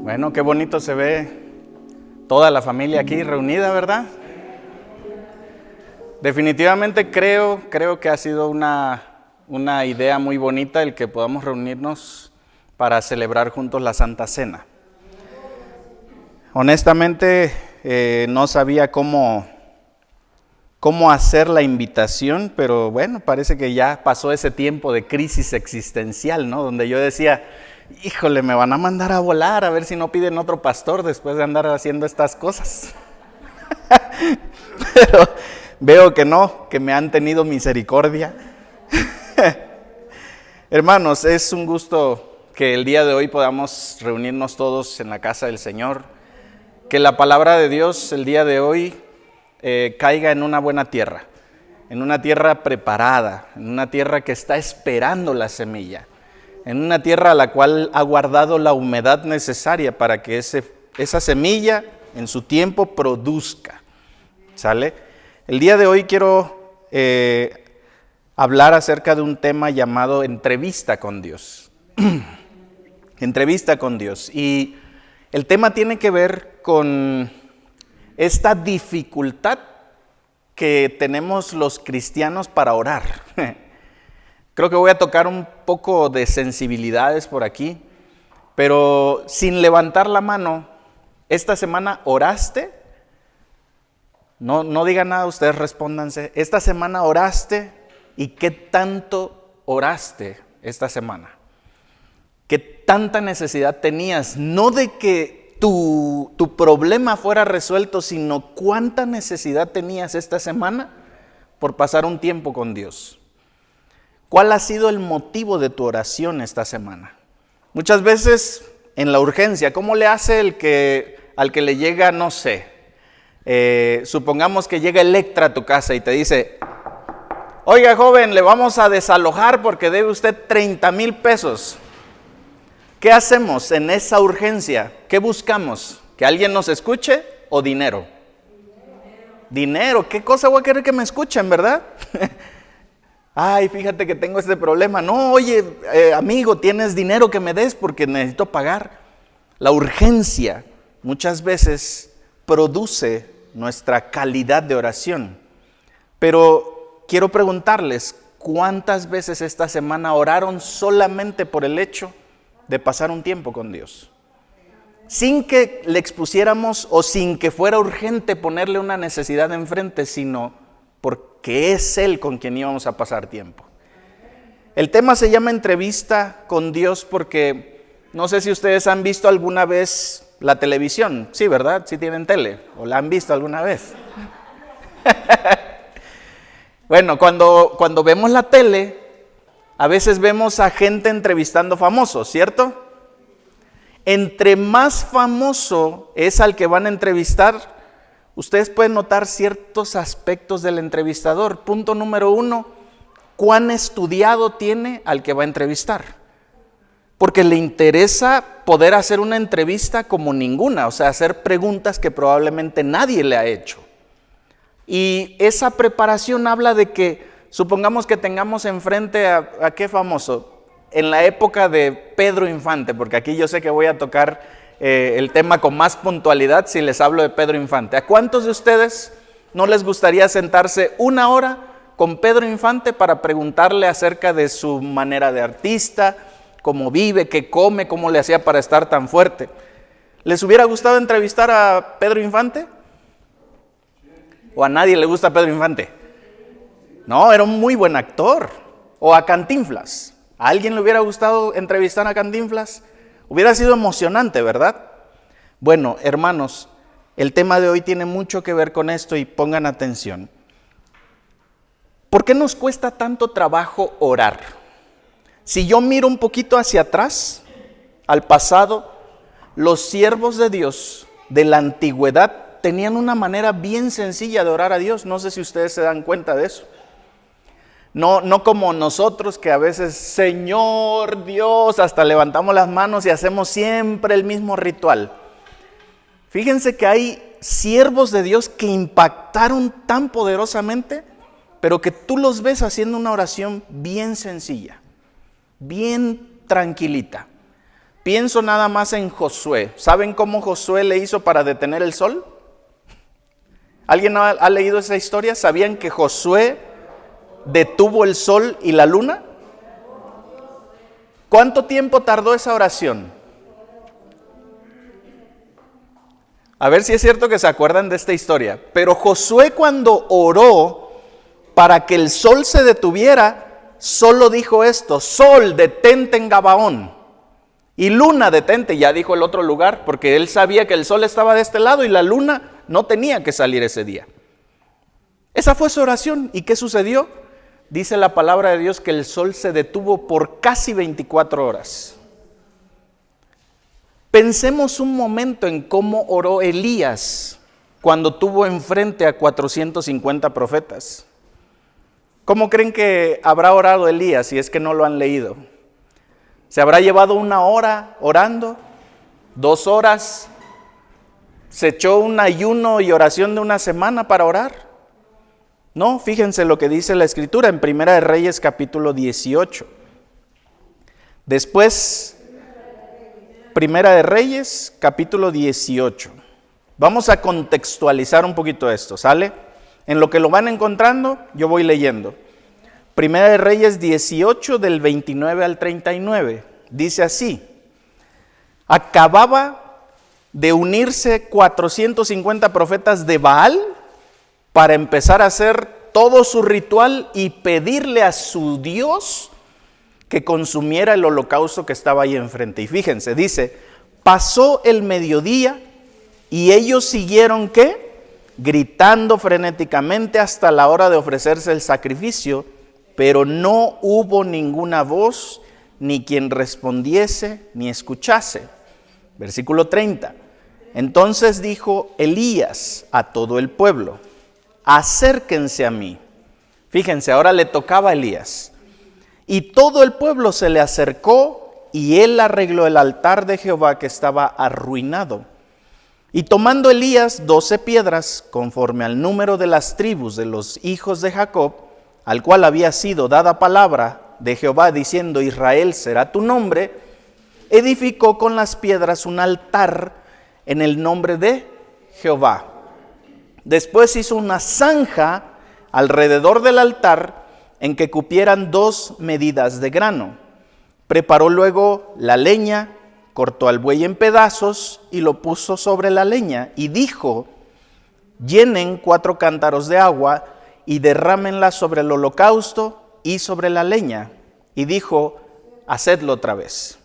Bueno, qué bonito se ve toda la familia aquí reunida, ¿verdad? Definitivamente creo que ha sido una idea muy bonita el que podamos reunirnos para celebrar juntos la Santa Cena. Honestamente, no sabía cómo hacer la invitación, pero bueno, parece que ya pasó ese tiempo de crisis existencial, ¿no? Donde yo decía, híjole, me van a mandar a volar a ver si no piden otro pastor después de andar haciendo estas cosas. Pero veo que no, que me han tenido misericordia. Hermanos, es un gusto que el día de hoy podamos reunirnos todos en la casa del Señor. Que la palabra de Dios el día de hoy caiga en una buena tierra, en una tierra preparada, en una tierra que está esperando la semilla, en una tierra a la cual ha guardado la humedad necesaria para que esa semilla en su tiempo produzca. ¿Sale? El día de hoy quiero hablar acerca de un tema llamado entrevista con Dios. Entrevista con Dios. Y el tema tiene que ver con esta dificultad que tenemos los cristianos para orar. Creo que voy a tocar un poco de sensibilidades por aquí, pero sin levantar la mano, ¿esta semana oraste? No digan nada, ustedes respóndanse. ¿Esta semana oraste? ¿Y qué tanto oraste esta semana? ¿Qué tanta necesidad tenías? No de que tu problema fuera resuelto, sino cuánta necesidad tenías esta semana por pasar un tiempo con Dios. ¿Cuál ha sido el motivo de tu oración esta semana? Muchas veces en la urgencia, ¿cómo le hace al que le llega, no sé, supongamos que llega Electra a tu casa y te dice, oiga joven, le vamos a desalojar porque debe usted 30,000 pesos. ¿Qué hacemos en esa urgencia? ¿Qué buscamos? ¿Que alguien nos escuche o dinero? Dinero. ¿Qué cosa voy a querer que me escuchen, verdad? Ay, fíjate que tengo este problema. No, oye, amigo, ¿tienes dinero que me des porque necesito pagar? La urgencia muchas veces produce nuestra calidad de oración. Pero quiero preguntarles, ¿cuántas veces esta semana oraron solamente por el hecho de pasar un tiempo con Dios? Sin que le expusiéramos o sin que fuera urgente ponerle una necesidad enfrente, sino porque es Él con quien íbamos a pasar tiempo. El tema se llama entrevista con Dios porque no sé si ustedes han visto alguna vez la televisión. Sí, ¿verdad? Sí tienen tele, o la han visto alguna vez. Bueno, cuando vemos la tele, a veces vemos a gente entrevistando famosos, ¿cierto? Entre más famoso es al que van a entrevistar, ustedes pueden notar ciertos aspectos del entrevistador. Punto número 1, ¿cuán estudiado tiene al que va a entrevistar? porque le interesa poder hacer una entrevista como ninguna, o sea, hacer preguntas que probablemente nadie le ha hecho. Y esa preparación habla de que, supongamos que tengamos enfrente a qué famoso, en la época de Pedro Infante, porque aquí yo sé que voy a tocar el tema con más puntualidad si les hablo de Pedro Infante. ¿A cuántos de ustedes no les gustaría sentarse una hora con Pedro Infante para preguntarle acerca de su manera de artista, cómo vive, qué come, cómo le hacía para estar tan fuerte? ¿Les hubiera gustado entrevistar a Pedro Infante? ¿O a nadie le gusta Pedro Infante? No, era un muy buen actor. O a Cantinflas. ¿A alguien le hubiera gustado entrevistar a Cantinflas? Hubiera sido emocionante, ¿verdad? Bueno, hermanos, el tema de hoy tiene mucho que ver con esto y pongan atención. ¿Por qué nos cuesta tanto trabajo orar? Si yo miro un poquito hacia atrás, al pasado, los siervos de Dios de la antigüedad tenían una manera bien sencilla de orar a Dios. No sé si ustedes se dan cuenta de eso. No como nosotros que a veces, Señor Dios, hasta levantamos las manos y hacemos siempre el mismo ritual. Fíjense que hay siervos de Dios que impactaron tan poderosamente, pero que tú los ves haciendo una oración bien sencilla, bien tranquilita. Pienso nada más en Josué. ¿Saben cómo Josué le hizo para detener el sol? ¿Alguien ha leído esa historia? ¿Sabían que Josué detuvo el sol y la luna? ¿Cuánto tiempo tardó esa oración? A ver si es cierto que se acuerdan de esta historia. Pero Josué, cuando oró para que el sol se detuviera, solo dijo esto: sol, detente en Gabaón, y luna, detente. Ya dijo el otro lugar, porque él sabía que el sol estaba de este lado y la luna no tenía que salir ese día. Esa fue su oración. ¿Y qué sucedió? Dice la palabra de Dios que el sol se detuvo por casi 24 horas. Pensemos un momento en cómo oró Elías cuando tuvo enfrente a 450 profetas. ¿Cómo creen que habrá orado Elías si es que no lo han leído? ¿Se habrá llevado una hora orando? ¿2 horas? ¿Se echó un ayuno y oración de una semana para orar? No, fíjense lo que dice la Escritura en Primera de Reyes capítulo 18. Después, Primera de Reyes capítulo 18. Vamos a contextualizar un poquito esto, ¿sale? En lo que lo van encontrando, yo voy leyendo. Primera de Reyes 18 del 29 al 39. Dice así: acababa de unirse 450 profetas de Baal para empezar a hacer todo su ritual y pedirle a su Dios que consumiera el holocausto que estaba ahí enfrente. Y fíjense, dice: pasó el mediodía y ellos siguieron, ¿qué? Gritando frenéticamente hasta la hora de ofrecerse el sacrificio, pero no hubo ninguna voz, ni quien respondiese, ni escuchase. Versículo 30. Entonces dijo Elías a todo el pueblo: acérquense a mí. Fíjense, ahora le tocaba a Elías. Y todo el pueblo se le acercó, y él arregló el altar de Jehová que estaba arruinado. Y tomando Elías 12 piedras, conforme al número de las tribus de los hijos de Jacob, al cual había sido dada palabra de Jehová, diciendo: Israel será tu nombre, edificó con las piedras un altar en el nombre de Jehová. Después hizo una zanja alrededor del altar en que cupieran 2 medidas de grano. Preparó luego la leña, cortó al buey en pedazos y lo puso sobre la leña, y dijo: llenen 4 cántaros de agua y derrámenla sobre el holocausto y sobre la leña. Y dijo: hacedlo otra vez.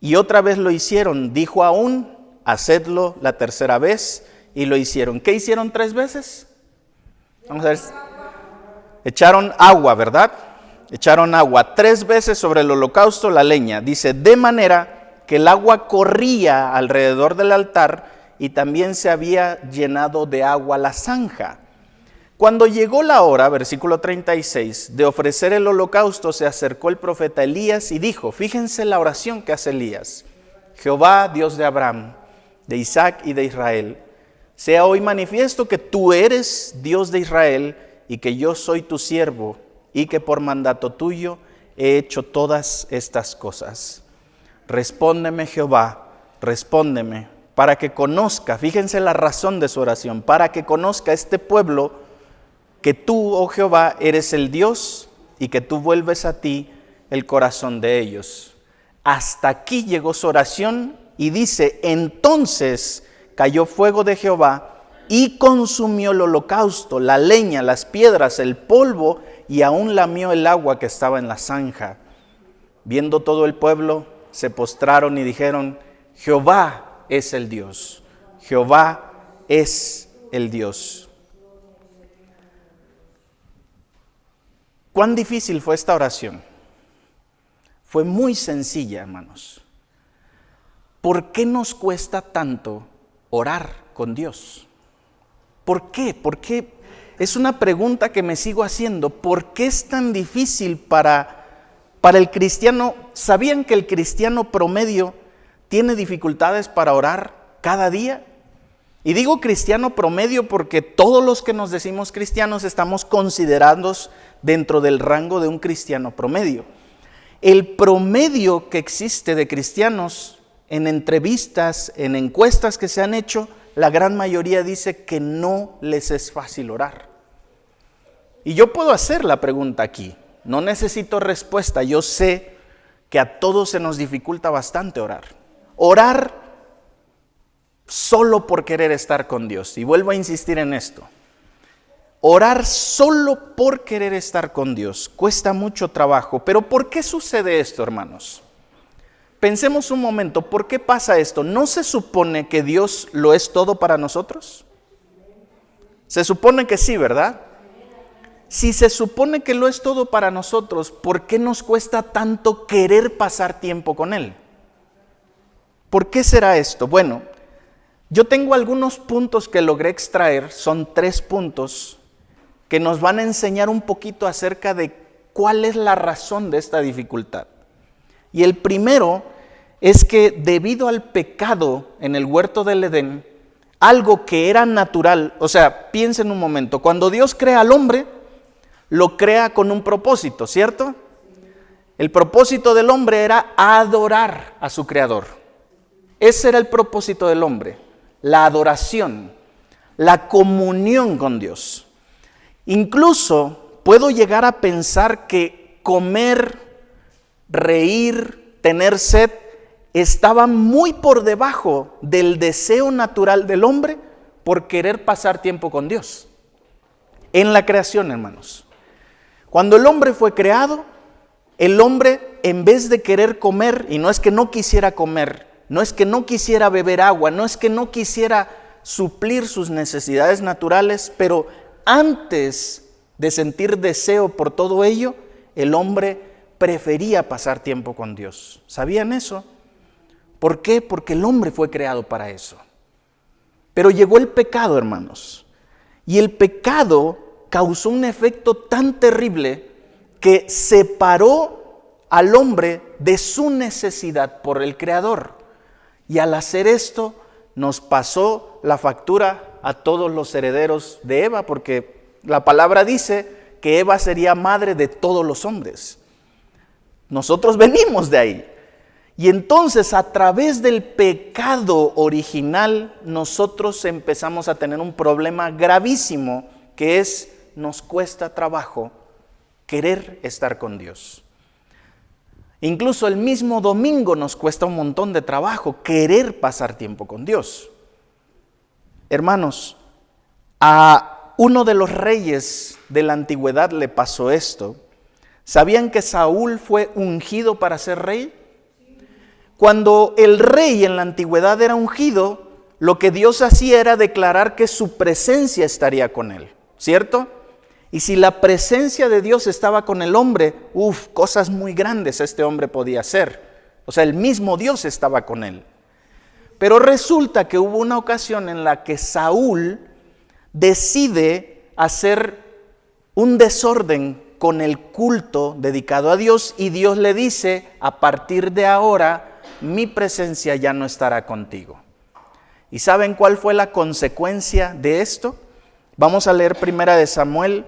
Y otra vez lo hicieron. Dijo aún: hacedlo la tercera vez. Y lo hicieron. ¿Qué hicieron 3 veces? Vamos a ver. Echaron agua, ¿verdad? Echaron agua 3 veces sobre el holocausto, la leña. Dice: de manera que el agua corría alrededor del altar, y también se había llenado de agua la zanja. Cuando llegó la hora, versículo 36, de ofrecer el holocausto, se acercó el profeta Elías y dijo, fíjense la oración que hace Elías. Jehová, Dios de Abraham, de Isaac y de Israel, sea hoy manifiesto que tú eres Dios de Israel y que yo soy tu siervo y que por mandato tuyo he hecho todas estas cosas. Respóndeme, Jehová, respóndeme, para que conozca, fíjense la razón de su oración, para que conozca este pueblo que tú, oh Jehová, eres el Dios y que tú vuelves a ti el corazón de ellos. Hasta aquí llegó su oración y dice, entonces cayó fuego de Jehová y consumió el holocausto, la leña, las piedras, el polvo y aún lamió el agua que estaba en la zanja. Viendo todo el pueblo, se postraron y dijeron, Jehová es el Dios, Jehová es el Dios. ¿Cuán difícil fue esta oración? Fue muy sencilla, hermanos. ¿Por qué nos cuesta tanto orar con Dios? ¿Por qué? Porque es una pregunta que me sigo haciendo. ¿Por qué es tan difícil para el cristiano? ¿Sabían que el cristiano promedio tiene dificultades para orar cada día? Y digo cristiano promedio porque todos los que nos decimos cristianos estamos considerados dentro del rango de un cristiano promedio. El promedio que existe de cristianos en entrevistas, en encuestas que se han hecho, la gran mayoría dice que no les es fácil orar. Y yo puedo hacer la pregunta aquí, no necesito respuesta, yo sé que a todos se nos dificulta bastante orar. Orar solo por querer estar con Dios, y vuelvo a insistir en esto. Orar solo por querer estar con Dios cuesta mucho trabajo, pero ¿por qué sucede esto, hermanos? Pensemos un momento, ¿por qué pasa esto? ¿No se supone que Dios lo es todo para nosotros? Se supone que sí, ¿verdad? Si se supone que lo es todo para nosotros, ¿por qué nos cuesta tanto querer pasar tiempo con Él? ¿Por qué será esto? Bueno, yo tengo algunos puntos que logré extraer, son 3 puntos que nos van a enseñar un poquito acerca de cuál es la razón de esta dificultad. Y el primero es que debido al pecado en el huerto del Edén, algo que era natural, o sea, piensen un momento, cuando Dios crea al hombre, lo crea con un propósito, ¿cierto? El propósito del hombre era adorar a su creador. Ese era el propósito del hombre, la adoración, la comunión con Dios. Incluso puedo llegar a pensar que comer, reír, tener sed, estaba muy por debajo del deseo natural del hombre por querer pasar tiempo con Dios. En la creación, hermanos. Cuando el hombre fue creado, el hombre en vez de querer comer, y no es que no quisiera comer, no es que no quisiera beber agua, no es que no quisiera suplir sus necesidades naturales, pero antes de sentir deseo por todo ello, el hombre prefería pasar tiempo con Dios. ¿Sabían eso? ¿Por qué? Porque el hombre fue creado para eso. Pero llegó el pecado, hermanos, y el pecado causó un efecto tan terrible que separó al hombre de su necesidad por el Creador. Y al hacer esto, nos pasó la factura a todos los herederos de Eva, porque la palabra dice que Eva sería madre de todos los hombres. Nosotros venimos de ahí. Y entonces, a través del pecado original, nosotros empezamos a tener un problema gravísimo, que es, nos cuesta trabajo querer estar con Dios. Incluso el mismo domingo nos cuesta un montón de trabajo querer pasar tiempo con Dios. Hermanos, a uno de los reyes de la antigüedad le pasó esto. ¿Sabían que Saúl fue ungido para ser rey? Cuando el rey en la antigüedad era ungido, lo que Dios hacía era declarar que su presencia estaría con él, ¿cierto? Y si la presencia de Dios estaba con el hombre, cosas muy grandes este hombre podía hacer. O sea, el mismo Dios estaba con él. Pero resulta que hubo una ocasión en la que Saúl decide hacer un desorden con el culto dedicado a Dios, y Dios le dice: a partir de ahora mi presencia ya no estará contigo. ¿Y saben cuál fue la consecuencia de esto? Vamos a leer Primera de Samuel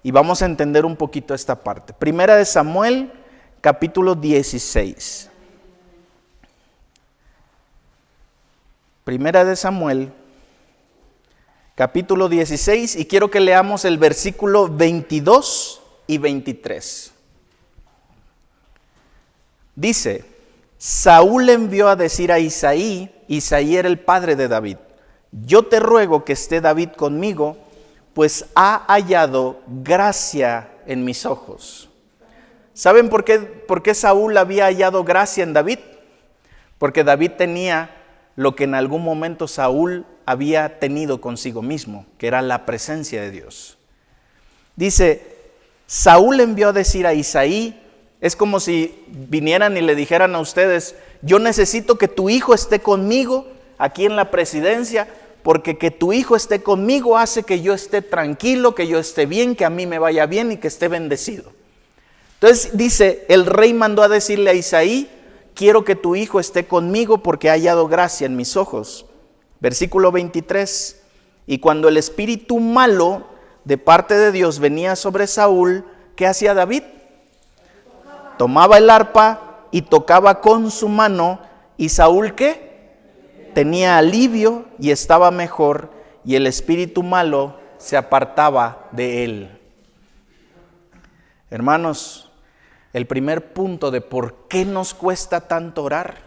y vamos a entender un poquito esta parte. Primera de Samuel, capítulo 16. Primera de Samuel, capítulo 16, y quiero que leamos el versículo 22 y 23. Dice: Saúl envió a decir a Isaí, Isaí era el padre de David: yo te ruego que esté David conmigo, pues ha hallado gracia en mis ojos. ¿Saben por qué Saúl había hallado gracia en David? Porque David tenía lo que en algún momento Saúl había tenido consigo mismo, que era la presencia de Dios. Dice: Saúl envió a decir a Isaí, es como si vinieran y le dijeran a ustedes: yo necesito que tu hijo esté conmigo aquí en la presidencia, porque que tu hijo esté conmigo hace que yo esté tranquilo, que yo esté bien, que a mí me vaya bien y que esté bendecido. Entonces dice, el rey mandó a decirle a Isaí: quiero que tu hijo esté conmigo porque ha hallado gracia en mis ojos. Versículo 23, y cuando el espíritu malo de parte de Dios venía sobre Saúl, ¿qué hacía David? Tomaba el arpa y tocaba con su mano, y Saúl ¿qué? Tenía alivio y estaba mejor, y el espíritu malo se apartaba de él. Hermanos, el primer punto de por qué nos cuesta tanto orar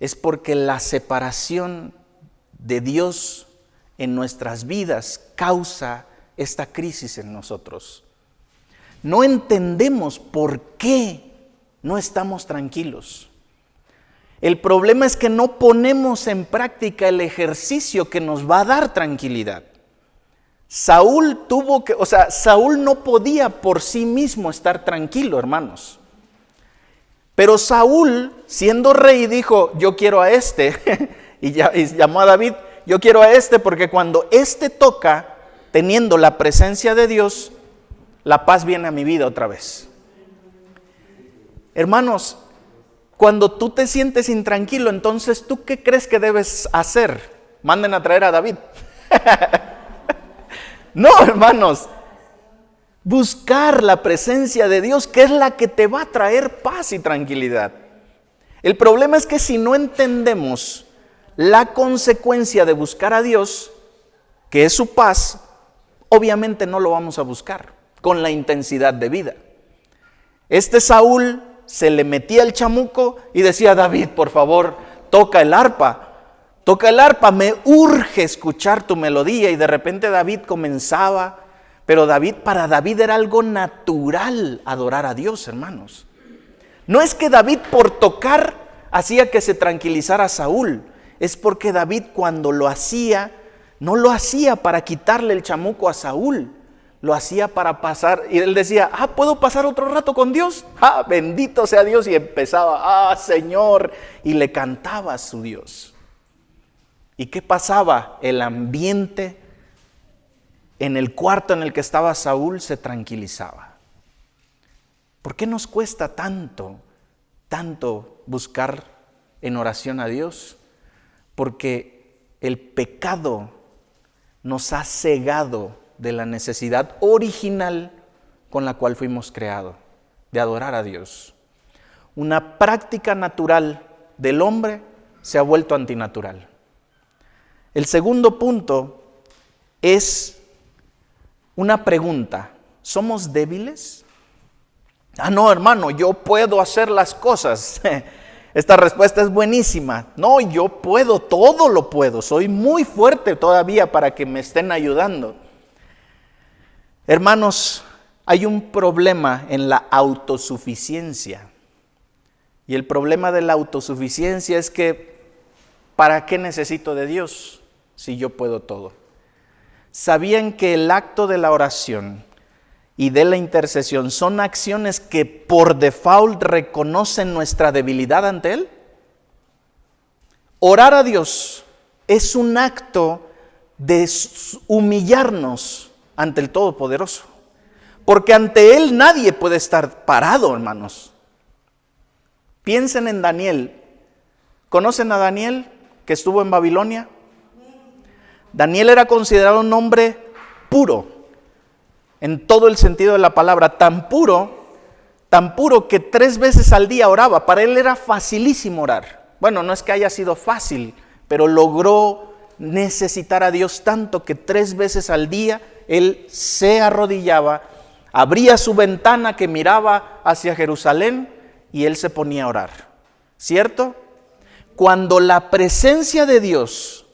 es porque la separación de Dios en nuestras vidas causa esta crisis en nosotros. No entendemos por qué no estamos tranquilos. El problema es que no ponemos en práctica el ejercicio que nos va a dar tranquilidad. Saúl no podía por sí mismo estar tranquilo, hermanos. Pero Saúl, siendo rey, dijo: yo quiero a este, y llamó a David: yo quiero a este, porque cuando este toca, teniendo la presencia de Dios, la paz viene a mi vida otra vez. Hermanos, cuando tú te sientes intranquilo, entonces ¿tú qué crees que debes hacer? Manden a traer a David. No, hermanos, buscar la presencia de Dios, que es la que te va a traer paz y tranquilidad. El problema es que si no entendemos la consecuencia de buscar a Dios, que es su paz, obviamente no lo vamos a buscar con la intensidad de vida. Saúl se le metía el chamuco y decía: David, por favor, toca el arpa, me urge escuchar tu melodía. Y de repente David comenzaba, pero para David era algo natural adorar a Dios, hermanos. No es que David por tocar hacía que se tranquilizara Saúl, es porque David cuando lo hacía, no lo hacía para quitarle el chamuco a Saúl, lo hacía para pasar, y él decía: ¿puedo pasar otro rato con Dios? Bendito sea Dios, y empezaba: Señor, y le cantaba a su Dios. ¿Y qué pasaba? El ambiente en el cuarto en el que estaba Saúl se tranquilizaba. ¿Por qué nos cuesta tanto buscar en oración a Dios? Porque el pecado nos ha cegado de la necesidad original con la cual fuimos creados, de adorar a Dios. Una práctica natural del hombre se ha vuelto antinatural. El segundo punto es una pregunta: ¿somos débiles? No, hermano, yo puedo hacer las cosas. Esta respuesta es buenísima. No, yo puedo, todo lo puedo. Soy muy fuerte todavía para que me estén ayudando. Hermanos, hay un problema en la autosuficiencia. Y el problema de la autosuficiencia es que ¿para qué necesito de Dios si yo puedo todo? ¿Sabían que el acto de la oración y de la intercesión son acciones que por default reconocen nuestra debilidad ante Él? Orar a Dios es un acto de humillarnos ante el Todopoderoso. Porque ante Él nadie puede estar parado, hermanos. Piensen en Daniel. ¿Conocen a Daniel que estuvo en Babilonia? Daniel era considerado un hombre puro, en todo el sentido de la palabra, tan puro que 3 veces al día oraba. Para él era facilísimo orar. Bueno, no es que haya sido fácil, pero logró necesitar a Dios tanto que 3 veces al día él se arrodillaba, abría su ventana que miraba hacia Jerusalén y él se ponía a orar. ¿Cierto? Cuando la presencia de Dios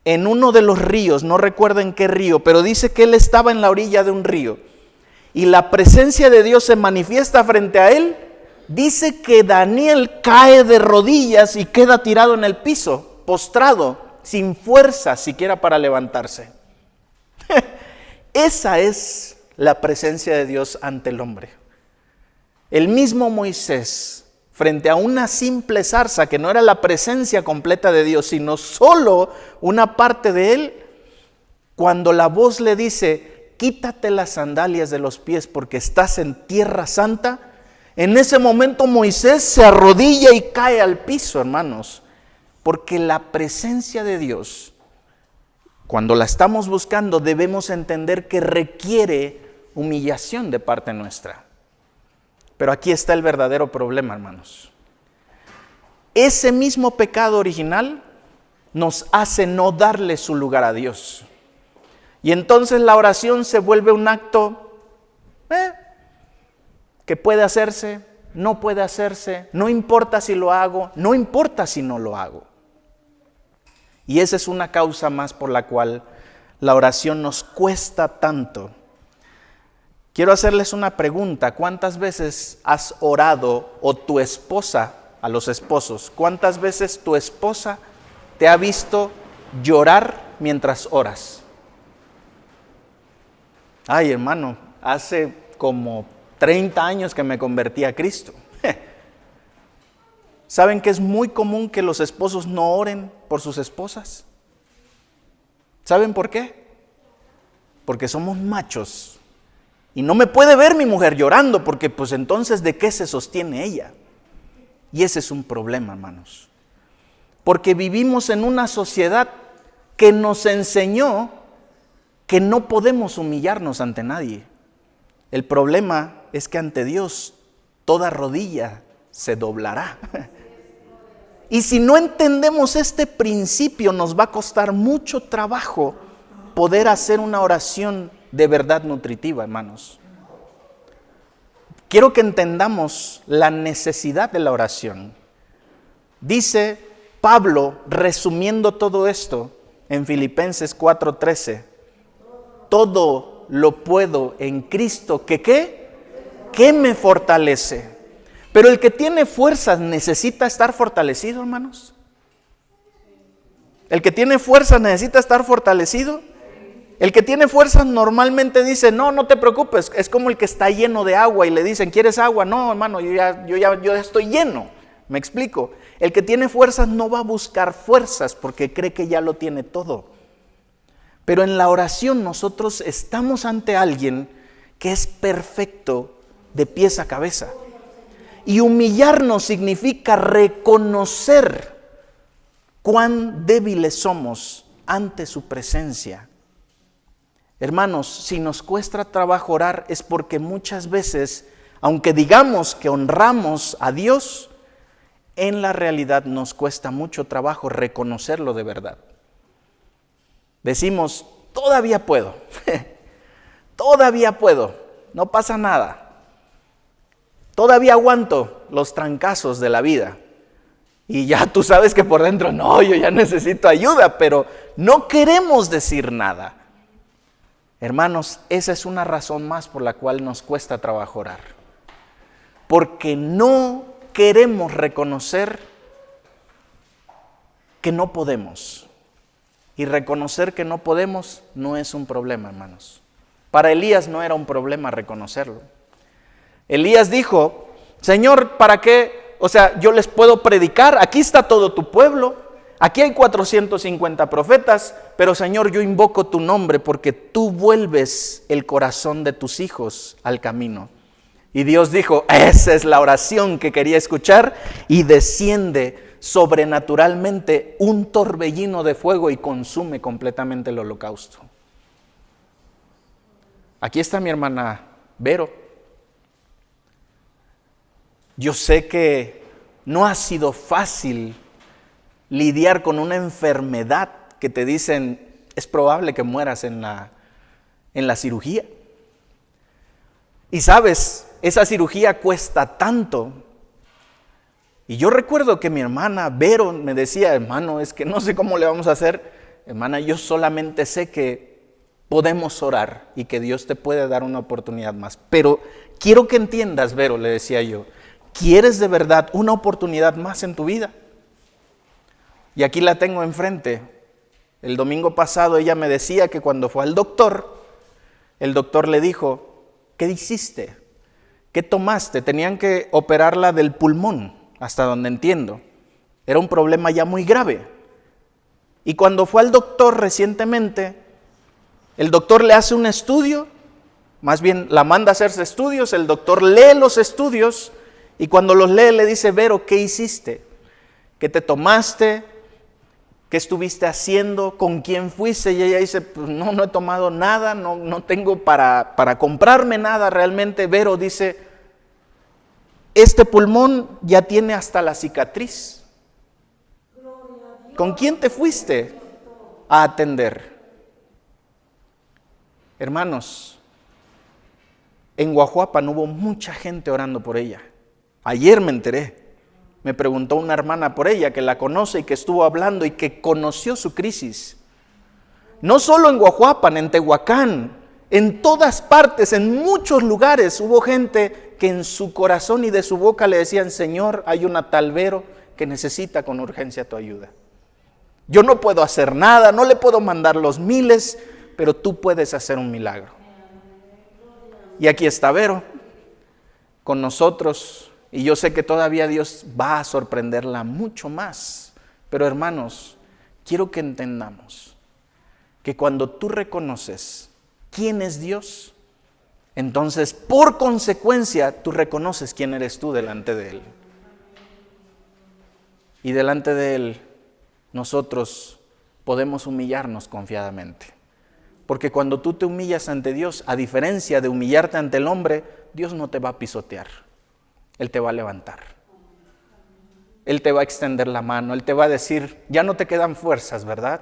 en uno de los ríos, no recuerdo en qué río, pero dice que él estaba en la orilla de un río y la presencia de Dios se manifiesta frente a él, dice que Daniel cae de rodillas y queda tirado en el piso, postrado, sin fuerza siquiera para levantarse. Esa es la presencia de Dios ante el hombre. El mismo Moisés, frente a una simple zarza que no era la presencia completa de Dios, sino solo una parte de él, cuando la voz le dice, quítate las sandalias de los pies porque estás en tierra santa, en ese momento Moisés se arrodilla y cae al piso, hermanos, porque la presencia de Dios, cuando la estamos buscando, debemos entender que requiere humillación de parte nuestra. Pero aquí está el verdadero problema, hermanos. Ese mismo pecado original nos hace no darle su lugar a Dios. Y entonces la oración se vuelve un acto que puede hacerse, no puede hacerse, no importa si lo hago, no importa si no lo hago. Y esa es una causa más por la cual la oración nos cuesta tanto. Quiero hacerles una pregunta. ¿Cuántas veces has orado, o tu esposa, a los esposos, cuántas veces tu esposa te ha visto llorar mientras oras? Ay, hermano, hace como 30 años que me convertí a Cristo. ¿Saben que es muy común que los esposos no oren por sus esposas? ¿Saben por qué? Porque somos machos. Y no me puede ver mi mujer llorando, porque pues entonces ¿de qué se sostiene ella? Y ese es un problema, hermanos. Porque vivimos en una sociedad que nos enseñó que no podemos humillarnos ante nadie. El problema es que ante Dios toda rodilla se doblará. Y si no entendemos este principio, nos va a costar mucho trabajo poder hacer una oración de verdad nutritiva, hermanos. Quiero que entendamos la necesidad de la oración. Dice Pablo, resumiendo todo esto, en Filipenses 4:13, todo lo puedo en Cristo, ¿qué me fortalece. Pero el que tiene fuerzas necesita estar fortalecido, hermanos. El que tiene fuerzas necesita estar fortalecido. El que tiene fuerzas normalmente dice, no te preocupes, es como el que está lleno de agua y le dicen, ¿quieres agua? No, hermano, yo ya estoy lleno. ¿Me explico? El que tiene fuerzas no va a buscar fuerzas porque cree que ya lo tiene todo. Pero en la oración nosotros estamos ante alguien que es perfecto de pies a cabeza. Y humillarnos significa reconocer cuán débiles somos ante su presencia. Hermanos, si nos cuesta trabajo orar es porque muchas veces, aunque digamos que honramos a Dios, en la realidad nos cuesta mucho trabajo reconocerlo de verdad. Decimos, todavía puedo, todavía puedo, no pasa nada. Todavía aguanto los trancazos de la vida. Y ya tú sabes que por dentro, no, yo ya necesito ayuda, pero no queremos decir nada. Hermanos, esa es una razón más por la cual nos cuesta trabajo orar. Porque no queremos reconocer que no podemos. Y reconocer que no podemos no es un problema, hermanos. Para Elías no era un problema reconocerlo. Elías dijo, Señor, ¿para qué? O sea, yo les puedo predicar, aquí está todo tu pueblo, aquí hay 450 profetas, pero Señor, yo invoco tu nombre porque tú vuelves el corazón de tus hijos al camino. Y Dios dijo, esa es la oración que quería escuchar, y desciende sobrenaturalmente un torbellino de fuego y consume completamente el holocausto. Aquí está mi hermana Vero. Yo sé que no ha sido fácil lidiar con una enfermedad que te dicen es probable que mueras en la cirugía. Y sabes, esa cirugía cuesta tanto. Y yo recuerdo que mi hermana Vero me decía, hermano, es que no sé cómo le vamos a hacer. Hermana, yo solamente sé que podemos orar y que Dios te puede dar una oportunidad más. Pero quiero que entiendas, Vero, le decía yo, ¿quieres de verdad una oportunidad más en tu vida? Y aquí la tengo enfrente. El domingo pasado ella me decía que cuando fue al doctor, el doctor le dijo, ¿qué hiciste? ¿Qué tomaste? Tenían que operarla del pulmón, hasta donde entiendo. Era un problema ya muy grave. Y cuando fue al doctor recientemente, el doctor le hace un estudio, más bien la manda a hacerse estudios, el doctor lee los estudios y cuando los lee le dice, Vero, ¿qué hiciste? ¿Qué te tomaste? ¿Qué estuviste haciendo? ¿Con quién fuiste? Y ella dice, pues no he tomado nada, no tengo para comprarme nada realmente. Vero dice, este pulmón ya tiene hasta la cicatriz. ¿Con quién te fuiste a atender? Hermanos, en Guajuapan hubo mucha gente orando por ella. Ayer me enteré. Me preguntó una hermana por ella que la conoce y que estuvo hablando y que conoció su crisis. No solo en Guajuapan, en Tehuacán, en todas partes, en muchos lugares hubo gente que en su corazón y de su boca le decían, Señor, hay una tal Vero que necesita con urgencia tu ayuda. Yo no puedo hacer nada, no le puedo mandar los miles, pero tú puedes hacer un milagro. Y aquí está Vero con nosotros. Y yo sé que todavía Dios va a sorprenderla mucho más. Pero hermanos, quiero que entendamos que cuando tú reconoces quién es Dios, entonces por consecuencia tú reconoces quién eres tú delante de Él. Y delante de Él nosotros podemos humillarnos confiadamente. Porque cuando tú te humillas ante Dios, a diferencia de humillarte ante el hombre, Dios no te va a pisotear. Él te va a levantar. Él te va a extender la mano. Él te va a decir, ya no te quedan fuerzas, ¿verdad?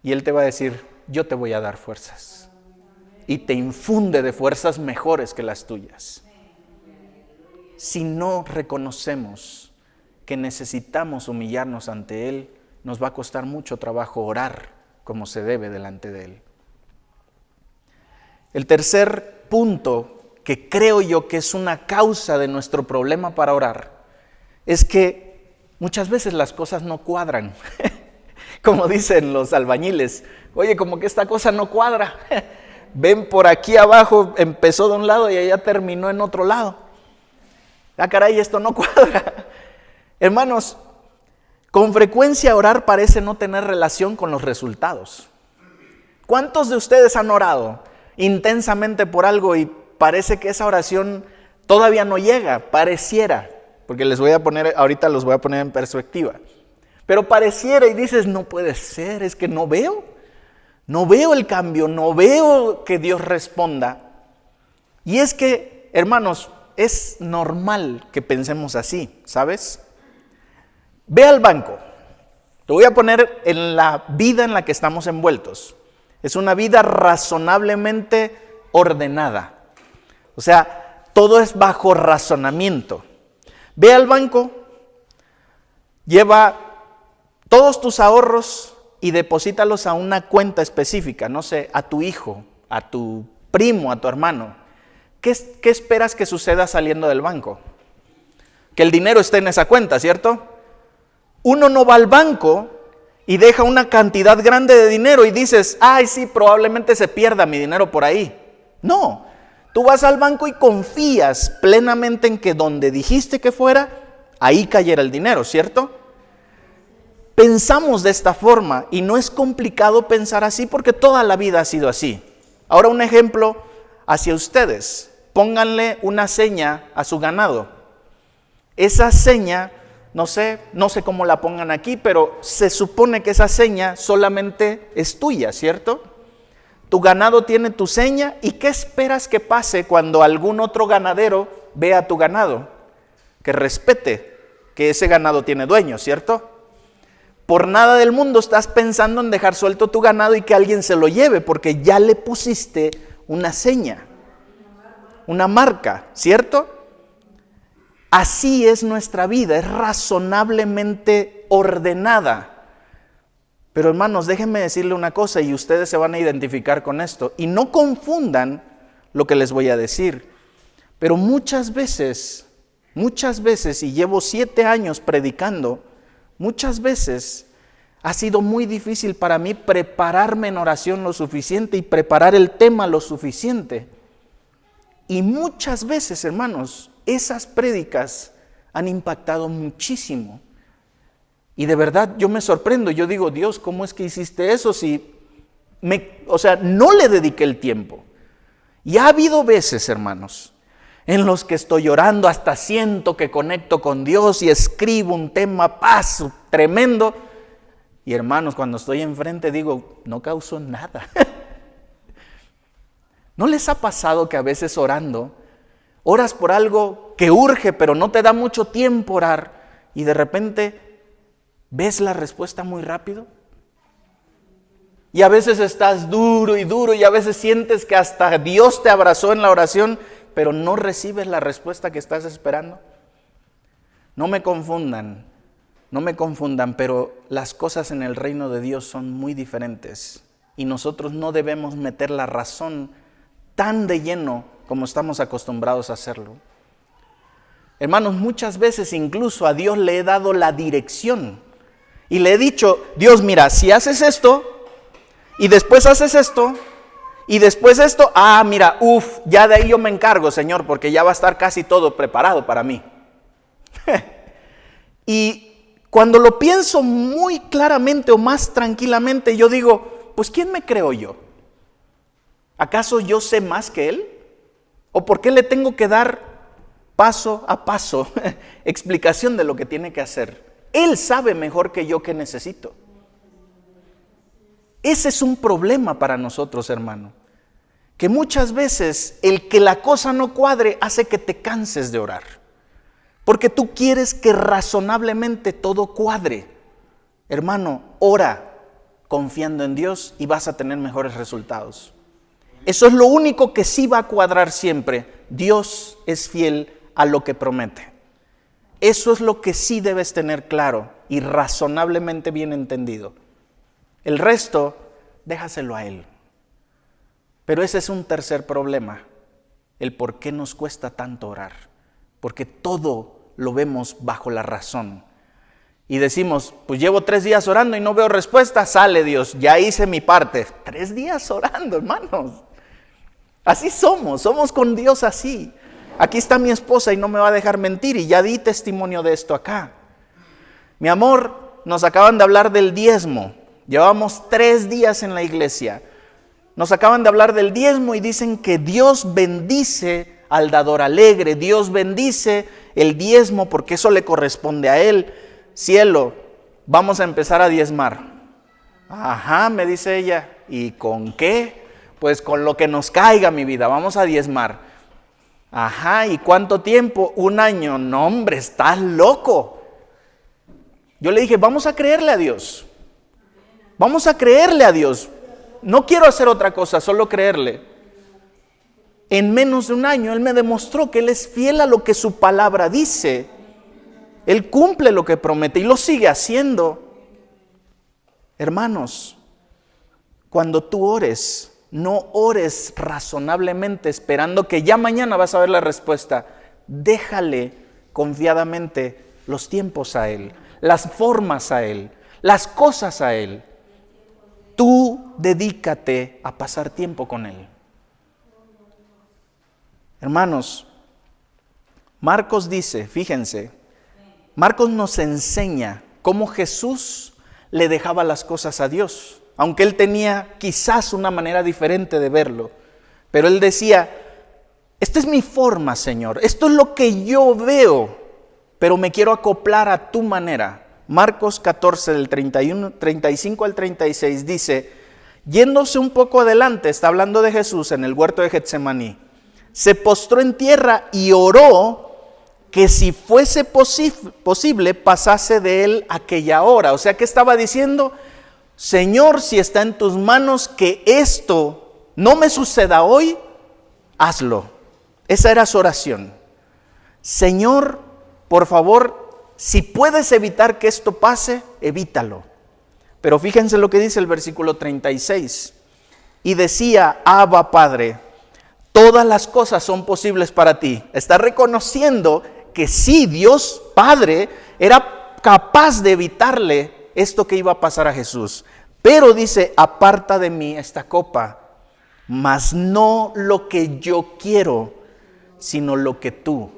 Y Él te va a decir, yo te voy a dar fuerzas. Y te infunde de fuerzas mejores que las tuyas. Si no reconocemos que necesitamos humillarnos ante Él, nos va a costar mucho trabajo orar como se debe delante de Él. El tercer punto que creo yo que es una causa de nuestro problema para orar, es que muchas veces las cosas no cuadran. Como dicen los albañiles, oye, como que esta cosa no cuadra. Ven por aquí abajo, empezó de un lado y allá terminó en otro lado. Ah, caray, esto no cuadra. Hermanos, con frecuencia orar parece no tener relación con los resultados. ¿Cuántos de ustedes han orado intensamente por algo y parece que esa oración todavía no llega? Pareciera, porque ahorita los voy a poner en perspectiva. Pero pareciera y dices, no puede ser, es que no veo el cambio, no veo que Dios responda. Y es que, hermanos, es normal que pensemos así, ¿sabes? Ve al banco. Te voy a poner en la vida en la que estamos envueltos. Es una vida razonablemente ordenada. O sea, todo es bajo razonamiento. Ve al banco, lleva todos tus ahorros y deposítalos a una cuenta específica, no sé, a tu hijo, a tu primo, a tu hermano. ¿Qué esperas que suceda saliendo del banco? Que el dinero esté en esa cuenta, ¿cierto? Uno no va al banco y deja una cantidad grande de dinero y dices, ay, sí, probablemente se pierda mi dinero por ahí. No, tú vas al banco y confías plenamente en que donde dijiste que fuera, ahí cayera el dinero, ¿cierto? pensamos de esta forma y no es complicado pensar así porque toda la vida ha sido así. Ahora un ejemplo hacia ustedes. Pónganle una seña a su ganado. Esa seña, no sé cómo la pongan aquí, pero se supone que esa seña solamente es tuya, ¿cierto? Tu ganado tiene tu seña, ¿y qué esperas que pase cuando algún otro ganadero vea a tu ganado? Que respete que ese ganado tiene dueño, ¿cierto? Por nada del mundo estás pensando en dejar suelto tu ganado y que alguien se lo lleve, porque ya le pusiste una seña, una marca, ¿cierto? Así es nuestra vida, es razonablemente ordenada. Pero hermanos, déjenme decirle una cosa y ustedes se van a identificar con esto. Y no confundan lo que les voy a decir. Pero muchas veces, y llevo 7 años predicando, muchas veces ha sido muy difícil para mí prepararme en oración lo suficiente y preparar el tema lo suficiente. Y muchas veces, hermanos, esas prédicas han impactado muchísimo. Y de verdad yo me sorprendo, yo digo, Dios, ¿cómo es que hiciste eso? No le dediqué el tiempo. Y ha habido veces, hermanos, en los que estoy orando, hasta siento que conecto con Dios y escribo un tema tremendo. Y hermanos, cuando estoy enfrente digo, no causó nada. ¿No les ha pasado que a veces orando, oras por algo que urge, pero no te da mucho tiempo orar y de repente ves la respuesta muy rápido? Y a veces estás duro y a veces sientes que hasta Dios te abrazó en la oración, pero no recibes la respuesta que estás esperando. No me confundan, pero las cosas en el reino de Dios son muy diferentes y nosotros no debemos meter la razón tan de lleno como estamos acostumbrados a hacerlo. Hermanos, muchas veces incluso a Dios le he dado la dirección y le he dicho, Dios, mira, si haces esto y después haces esto y después esto, mira, ya de ahí yo me encargo, Señor, porque ya va a estar casi todo preparado para mí. Y cuando lo pienso muy claramente o más tranquilamente, yo digo, pues ¿quién me creo yo? ¿Acaso yo sé más que Él? ¿O por qué le tengo que dar paso a paso explicación de lo que tiene que hacer? Él sabe mejor que yo qué necesito. Ese es un problema para nosotros, hermano. Que muchas veces el que la cosa no cuadre hace que te canses de orar. Porque tú quieres que razonablemente todo cuadre. Hermano, ora confiando en Dios y vas a tener mejores resultados. Eso es lo único que sí va a cuadrar siempre. Dios es fiel a lo que promete. Eso es lo que sí debes tener claro y razonablemente bien entendido. El resto, déjaselo a Él. Pero ese es un tercer problema, el por qué nos cuesta tanto orar. Porque todo lo vemos bajo la razón. Y decimos, pues llevo 3 días orando y no veo respuesta, sale Dios, ya hice mi parte. 3 días orando, hermanos. Así somos con Dios así. Aquí está mi esposa y no me va a dejar mentir y ya di testimonio de esto acá. Mi amor, nos acaban de hablar del diezmo. Llevamos 3 días en la iglesia. Nos acaban de hablar del diezmo y dicen que Dios bendice al dador alegre. Dios bendice el diezmo porque eso le corresponde a Él. Cielo, vamos a empezar a diezmar. Ajá, me dice ella. ¿Y con qué? Pues con lo que nos caiga, mi vida, vamos a diezmar. Ajá, ¿y cuánto tiempo? 1 año. No, hombre, estás loco. Yo le dije, vamos a creerle a Dios. Vamos a creerle a Dios. No quiero hacer otra cosa, solo creerle. En menos de 1 año, Él me demostró que Él es fiel a lo que su palabra dice. Él cumple lo que promete y lo sigue haciendo. Hermanos, cuando tú ores, no ores razonablemente esperando que ya mañana vas a ver la respuesta. Déjale confiadamente los tiempos a Él, las formas a Él, las cosas a Él. Tú dedícate a pasar tiempo con Él. Hermanos, Marcos dice, fíjense, Marcos nos enseña cómo Jesús le dejaba las cosas a Dios, aunque él tenía quizás una manera diferente de verlo. Pero él decía, esta es mi forma, Señor, esto es lo que yo veo, pero me quiero acoplar a tu manera. Marcos 14, del 35 al 36 dice, yéndose un poco adelante, está hablando de Jesús en el huerto de Getsemaní, se postró en tierra y oró que si fuese posible pasase de él aquella hora. O sea, que estaba diciendo, Señor, si está en tus manos que esto no me suceda hoy, hazlo. Esa era su oración. Señor, por favor, si puedes evitar que esto pase, evítalo. Pero fíjense lo que dice el versículo 36. Y decía, Abba, Padre, todas las cosas son posibles para ti. Está reconociendo que sí, Dios Padre era capaz de evitarle esto que iba a pasar a Jesús. Pero dice, aparta de mí esta copa, mas no lo que yo quiero, sino lo que tú.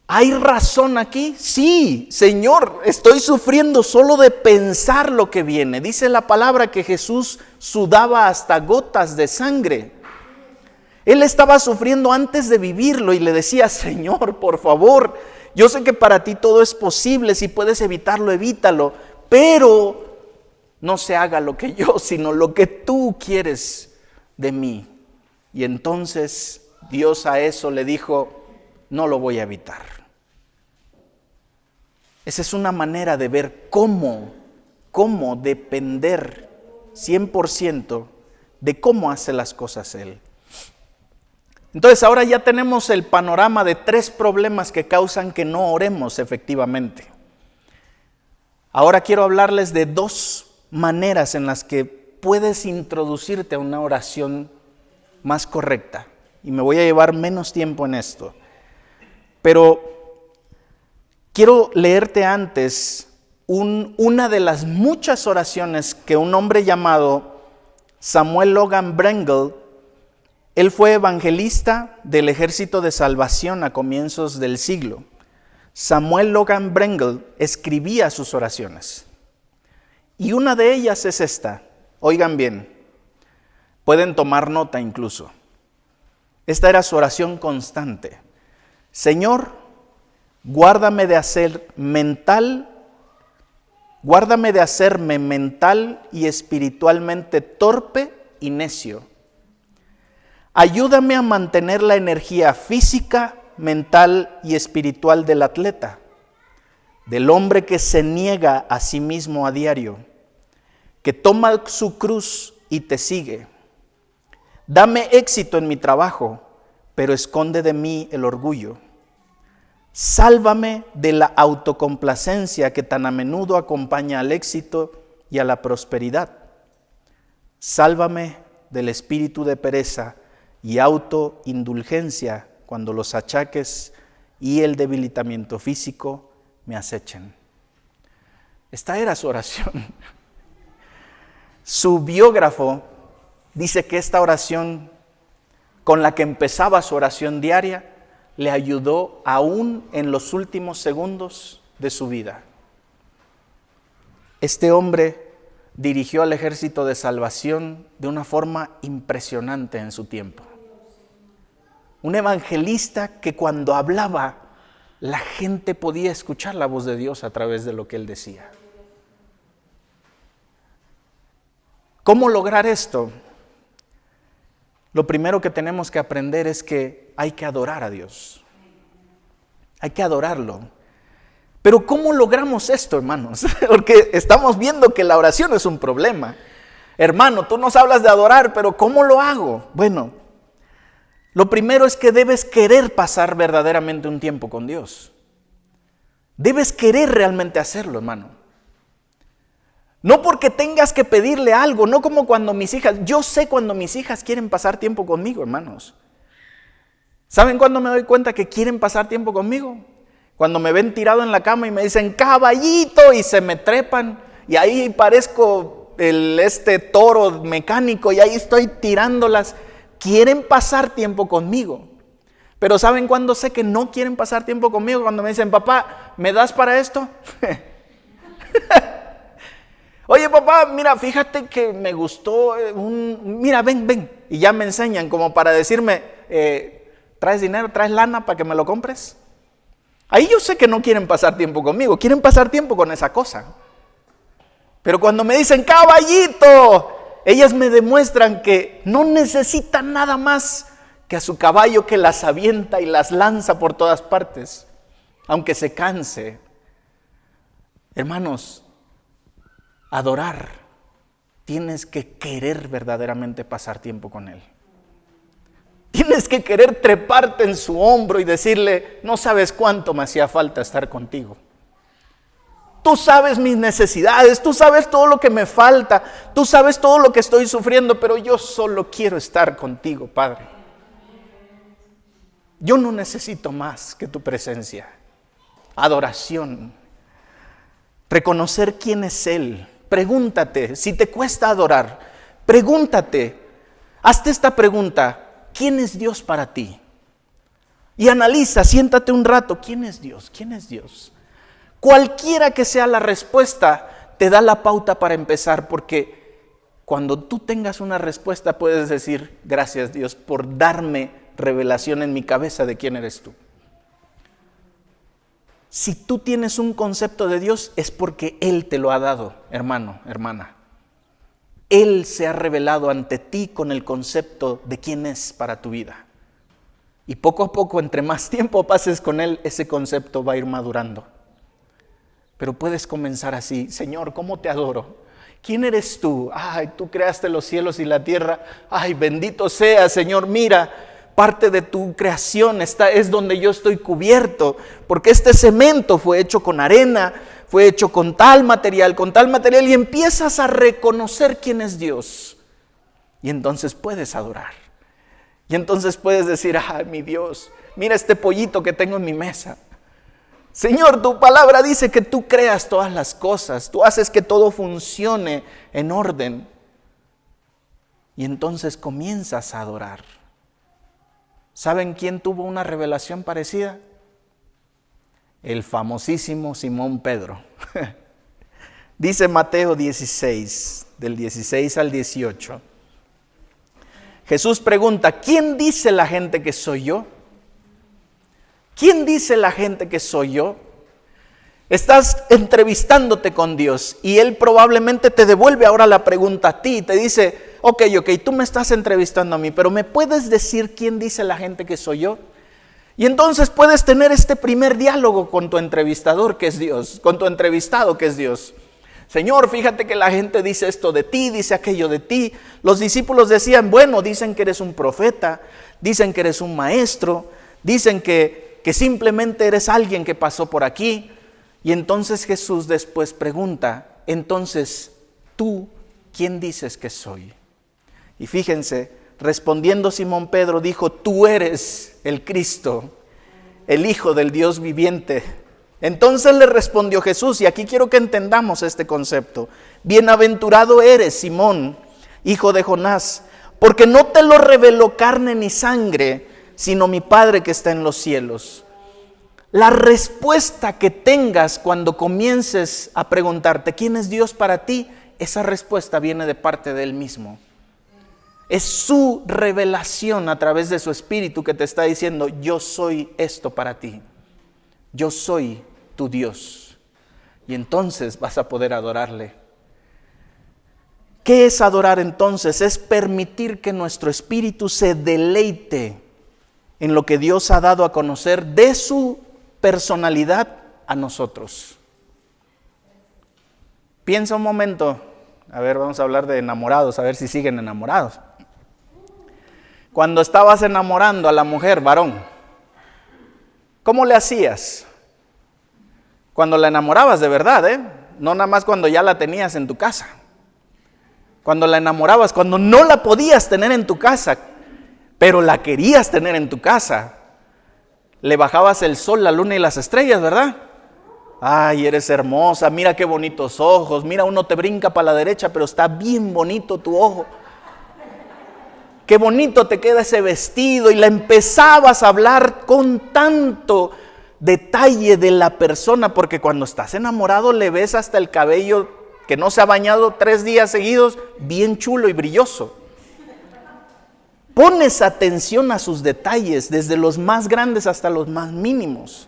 ¿Hay razón aquí? Sí, Señor, estoy sufriendo solo de pensar lo que viene. Dice la palabra que Jesús sudaba hasta gotas de sangre. Él estaba sufriendo antes de vivirlo y le decía, Señor, por favor, yo sé que para ti todo es posible, si puedes evitarlo, evítalo, pero no se haga lo que yo, sino lo que tú quieres de mí. Y entonces Dios a eso le dijo, no lo voy a evitar. Esa es una manera de ver cómo depender 100% de cómo hace las cosas Él. Entonces ahora ya tenemos el panorama de 3 problemas que causan que no oremos efectivamente. Ahora quiero hablarles de 2 maneras en las que puedes introducirte a una oración más correcta. Y me voy a llevar menos tiempo en esto. Pero quiero leerte antes una de las muchas oraciones que un hombre llamado Samuel Logan Brengle, él fue evangelista del Ejército de Salvación a comienzos del siglo. Samuel Logan Brengle escribía sus oraciones. Y una de ellas es esta. Oigan bien, pueden tomar nota incluso. Esta era su oración constante. Señor, guárdame de hacerme mental y espiritualmente torpe y necio. Ayúdame a mantener la energía física, mental y espiritual del atleta, del hombre que se niega a sí mismo a diario, que toma su cruz y te sigue. Dame éxito en mi trabajo, pero esconde de mí el orgullo. Sálvame de la autocomplacencia que tan a menudo acompaña al éxito y a la prosperidad. Sálvame del espíritu de pereza y autoindulgencia cuando los achaques y el debilitamiento físico me acechen. Esta era su oración. Su biógrafo dice que esta oración, con la que empezaba su oración diaria, le ayudó aún en los últimos segundos de su vida. Este hombre dirigió al Ejército de Salvación de una forma impresionante en su tiempo. Un evangelista que cuando hablaba, la gente podía escuchar la voz de Dios a través de lo que él decía. ¿Cómo lograr esto? Lo primero que tenemos que aprender es que hay que adorar a Dios. Hay que adorarlo. Pero ¿cómo logramos esto, hermanos? Porque estamos viendo que la oración es un problema. Hermano, tú nos hablas de adorar, pero ¿cómo lo hago? Bueno, lo primero es que debes querer pasar verdaderamente un tiempo con Dios. Debes querer realmente hacerlo, hermano. No porque tengas que pedirle algo, no como cuando mis hijas, yo sé cuando mis hijas quieren pasar tiempo conmigo, hermanos. ¿Saben cuándo me doy cuenta que quieren pasar tiempo conmigo? Cuando me ven tirado en la cama y me dicen, caballito, y se me trepan, y ahí parezco toro mecánico, y ahí estoy tirándolas. Quieren pasar tiempo conmigo. Pero ¿saben cuándo sé que no quieren pasar tiempo conmigo? Cuando me dicen, papá, ¿me das para esto? Oye, papá, mira, fíjate que me gustó mira, ven. Y ya me enseñan como para decirme, ¿traes dinero, traes lana para que me lo compres? Ahí yo sé que no quieren pasar tiempo conmigo, quieren pasar tiempo con esa cosa. Pero cuando me dicen, caballito, ellas me demuestran que no necesitan nada más que a su caballo que las avienta y las lanza por todas partes, aunque se canse. Hermanos, adorar, tienes que querer verdaderamente pasar tiempo con Él. Tienes que querer treparte en su hombro y decirle, no sabes cuánto me hacía falta estar contigo. Tú sabes mis necesidades, tú sabes todo lo que me falta, tú sabes todo lo que estoy sufriendo, pero yo solo quiero estar contigo, Padre. Yo no necesito más que tu presencia. Adoración. Reconocer quién es Él. Pregúntate, si te cuesta adorar, pregúntate, hazte esta pregunta, ¿quién es Dios para ti? Y analiza, siéntate un rato, ¿quién es Dios? ¿Quién es Dios? Cualquiera que sea la respuesta, te da la pauta para empezar, porque cuando tú tengas una respuesta puedes decir, gracias Dios por darme revelación en mi cabeza de quién eres tú. Si tú tienes un concepto de Dios es porque Él te lo ha dado, hermano, hermana. Él se ha revelado ante ti con el concepto de quién es para tu vida. Y poco a poco, entre más tiempo pases con Él, ese concepto va a ir madurando. Pero puedes comenzar así, Señor, ¿cómo te adoro? ¿Quién eres tú? Ay, tú creaste los cielos y la tierra. Ay, bendito sea, Señor, mira, parte de tu creación es donde yo estoy cubierto, porque este cemento fue hecho con arena, fue hecho con tal material, y empiezas a reconocer quién es Dios. Y entonces puedes adorar. Y entonces puedes decir, ay, mi Dios, mira este pollito que tengo en mi mesa. Señor, tu palabra dice que tú creas todas las cosas, tú haces que todo funcione en orden. Y entonces comienzas a adorar. ¿Saben quién tuvo una revelación parecida? El famosísimo Simón Pedro. Dice Mateo 16, del 16 al 18. Jesús pregunta, ¿quién dice la gente que soy yo? ¿Quién dice la gente que soy yo? Estás entrevistándote con Dios y Él probablemente te devuelve ahora la pregunta a ti y te dice, ok, tú me estás entrevistando a mí, pero ¿me puedes decir quién dice la gente que soy yo? Y entonces puedes tener este primer diálogo con tu entrevistador que es Dios, con tu entrevistado que es Dios. Señor, fíjate que la gente dice esto de ti, dice aquello de ti. Los discípulos decían, bueno, dicen que eres un profeta, dicen que eres un maestro, dicen que simplemente eres alguien que pasó por aquí. Y entonces Jesús después pregunta, entonces, ¿tú quién dices que soy? Y fíjense, respondiendo Simón Pedro dijo, tú eres el Cristo, el Hijo del Dios viviente. Entonces le respondió Jesús, y aquí quiero que entendamos este concepto. Bienaventurado eres, Simón, hijo de Jonás, porque no te lo reveló carne ni sangre, sino mi Padre que está en los cielos. La respuesta que tengas cuando comiences a preguntarte quién es Dios para ti, esa respuesta viene de parte de Él mismo. Es su revelación a través de su Espíritu que te está diciendo, yo soy esto para ti. Yo soy tu Dios. Y entonces vas a poder adorarle. ¿Qué es adorar entonces? Es permitir que nuestro espíritu se deleite en lo que Dios ha dado a conocer de su personalidad a nosotros. Piensa un momento, a ver, vamos a hablar de enamorados, a ver si siguen enamorados. Cuando estabas enamorando a la mujer, varón, ¿cómo le hacías? Cuando la enamorabas de verdad, no nada más cuando ya la tenías en tu casa. Cuando la enamorabas, cuando no la podías tener en tu casa, pero la querías tener en tu casa. Le bajabas el sol, la luna y las estrellas, ¿verdad? Ay, eres hermosa, mira qué bonitos ojos, mira, uno te brinca para la derecha, pero está bien bonito tu ojo. qué bonito te queda ese vestido, y la empezabas a hablar con tanto detalle de la persona, porque cuando estás enamorado le ves hasta el cabello que no se ha bañado 3 días seguidos, bien chulo y brilloso. Pones atención a sus detalles, desde los más grandes hasta los más mínimos.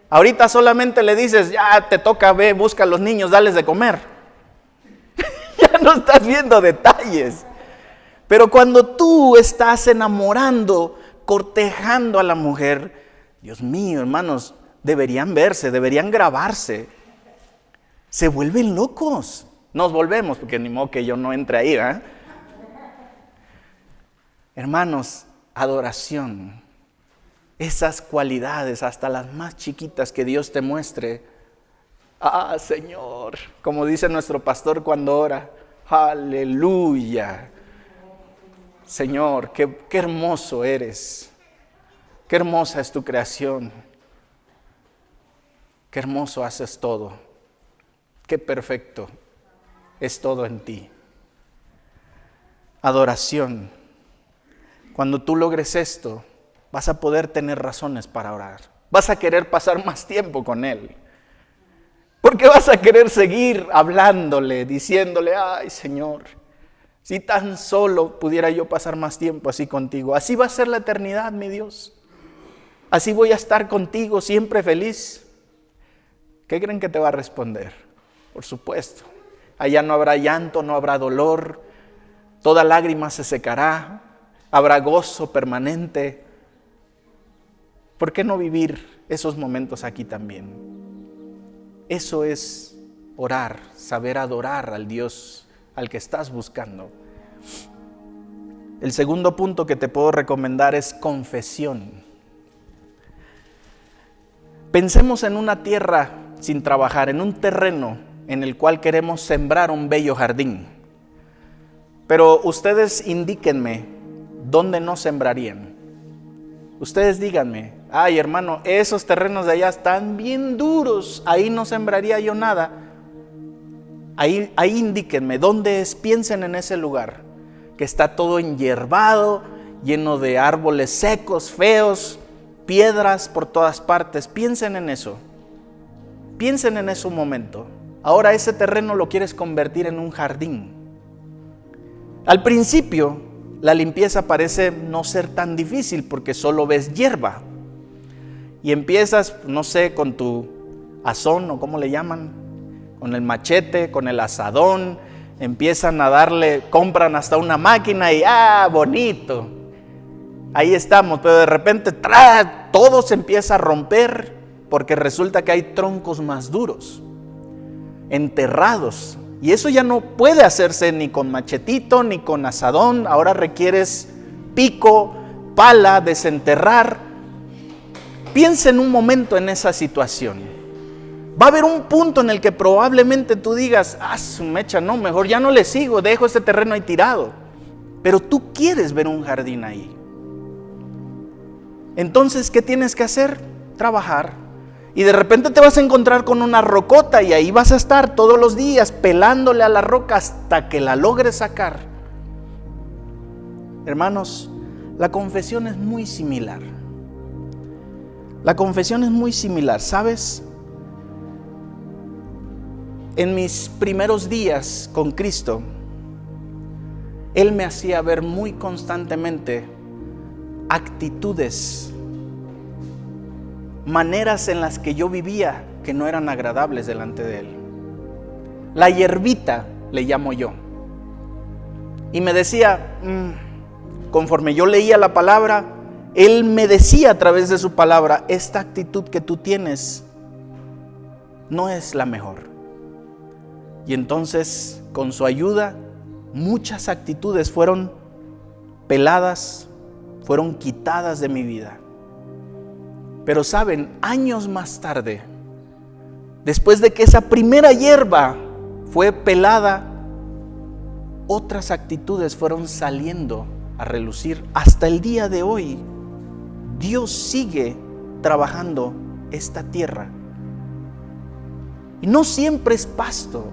Ahorita solamente le dices, ya te toca, ve, busca a los niños, dales de comer. Ya no estás viendo detalles. Pero cuando tú estás enamorando, cortejando a la mujer, Dios mío, hermanos, deberían verse, deberían grabarse. Se vuelven locos. Nos volvemos, porque ni modo que yo no entre ahí, ¿eh? Hermanos, adoración. Esas cualidades, hasta las más chiquitas que Dios te muestre. Ah, Señor, como dice nuestro pastor cuando ora, aleluya. Señor, qué hermoso eres. Qué hermosa es tu creación. Qué hermoso haces todo. Qué perfecto es todo en ti. Adoración. Cuando tú logres esto, vas a poder tener razones para orar. Vas a querer pasar más tiempo con Él. Porque vas a querer seguir hablándole, diciéndole, ay Señor, si tan solo pudiera yo pasar más tiempo así contigo. Así va a ser la eternidad, mi Dios. Así voy a estar contigo siempre feliz. ¿Qué creen que te va a responder? Por supuesto. Allá no habrá llanto, no habrá dolor. Toda lágrima se secará. Habrá gozo permanente. ¿Por qué no vivir esos momentos aquí también? Eso es orar, saber adorar al Dios al que estás buscando. El segundo punto que te puedo recomendar es confesión. Pensemos en una tierra sin trabajar, en un terreno en el cual queremos sembrar un bello jardín. Pero ustedes indíquenme dónde no sembrarían. Ustedes díganme, ay hermano, esos terrenos de allá están bien duros, ahí no sembraría yo nada. Ahí indíquenme dónde es, piensen en ese lugar, que está todo enyerbado, lleno de árboles secos, feos, piedras por todas partes. Piensen en eso. Piensen en eso un momento. Ahora ese terreno lo quieres convertir en un jardín. Al principio, la limpieza parece no ser tan difícil porque solo ves hierba. Y empiezas, no sé, con tu azón o cómo le llaman, con el machete, con el asadón, empiezan a darle, compran hasta una máquina y bonito. Ahí estamos, pero de repente todo se empieza a romper porque resulta que hay troncos más duros, enterrados. Y eso ya no puede hacerse ni con machetito ni con asadón. Ahora requieres pico, pala, desenterrar. Piensa en un momento en esa situación. Va a haber un punto en el que probablemente tú digas, su mecha, no, mejor ya no le sigo, dejo este terreno ahí tirado. Pero tú quieres ver un jardín ahí. Entonces, ¿qué tienes que hacer? Trabajar. Y de repente te vas a encontrar con una rocota y ahí vas a estar todos los días pelándole a la roca hasta que la logres sacar. Hermanos, la confesión es muy similar. La confesión es muy similar, ¿sabes? En mis primeros días con Cristo, Él me hacía ver muy constantemente actitudes, maneras en las que yo vivía que no eran agradables delante de Él. La hierbita le llamo yo. Y me decía, conforme yo leía la palabra, Él me decía a través de su palabra, esta actitud que tú tienes no es la mejor. Y entonces, con su ayuda, muchas actitudes fueron peladas, fueron quitadas de mi vida. Pero saben, años más tarde, después de que esa primera hierba fue pelada, otras actitudes fueron saliendo a relucir. Hasta el día de hoy, Dios sigue trabajando esta tierra. Y no siempre es pasto.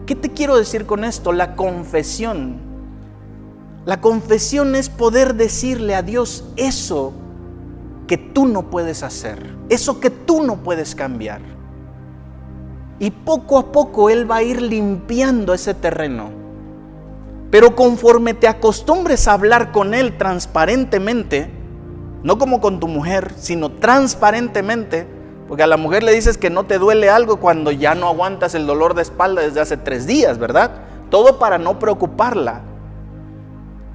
¿Qué te quiero decir con esto? La confesión La confesión es poder decirle a Dios eso que tú no puedes hacer, eso que tú no puedes cambiar. Y poco a poco Él va a ir limpiando ese terreno. Pero conforme te acostumbres a hablar con Él transparentemente, no como con tu mujer, sino transparentemente, porque a la mujer le dices que no te duele algo cuando ya no aguantas el dolor de espalda desde hace 3 días, ¿verdad? Todo para no preocuparla.